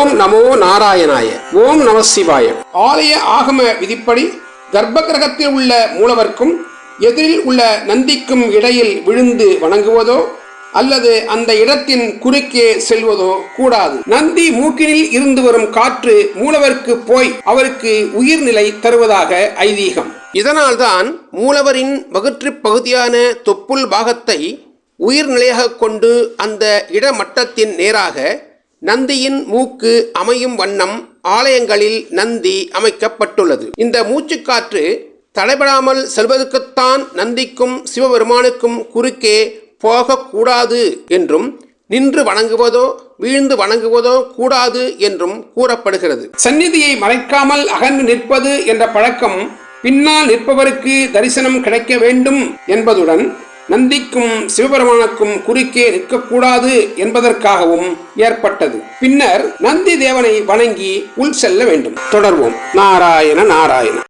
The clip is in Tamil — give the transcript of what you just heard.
ஓம் நமோ நாராயணாய. ஓம் நம சிவாய. ஆலய ஆகம விதிப்படி கர்ப்ப கிரகத்தில் உள்ள மூலவர்க்கும் எதிரில் உள்ள நந்திக்கும் இடையில் விழுந்து வணங்குவதோ அல்லது அந்த இடத்தின் குறுக்கே செல்வதோ கூடாது. நந்தி மூக்கினில் இருந்து வரும் காற்று மூலவருக்கு போய் அவருக்கு உயிர்நிலை தருவதாக ஐதீகம். இதனால்தான் மூலவரின் வகுற்று பகுதியான தொப்புள் பாகத்தை உயிர்நிலையாக கொண்டு அந்த இடமட்டத்தின் நேராக நந்தியின் மூக்கு அமையும் வண்ணம் ஆலயங்களில் நந்தி அமைக்கப்பட்டுள்ளது. இந்த மூச்சுக்காற்று தடைபடாமல் செல்வதற்குத்தான் நந்திக்கும் சிவபெருமானுக்கும் குறுக்கே போகக்கூடாது என்றும் நின்று வணங்குவதோ வீழ்ந்து வணங்குவதோ கூடாது என்றும் கூறப்படுகிறது. சந்நிதியை மறைக்காமல் அகன்று நிற்பது என்ற பழக்கம் பின்னால் நிற்பவருக்கு தரிசனம் கிடைக்க வேண்டும் என்பதுடன் நந்திக்கும் சிவபெருமானுக்கும் குறுக்கே நிற்கக்கூடாது என்பதற்காகவும் ஏற்பட்டது. பின்னர் நந்தி தேவனை வணங்கி உள் செல்ல வேண்டும். தொடர்வோம். நாராயண நாராயண.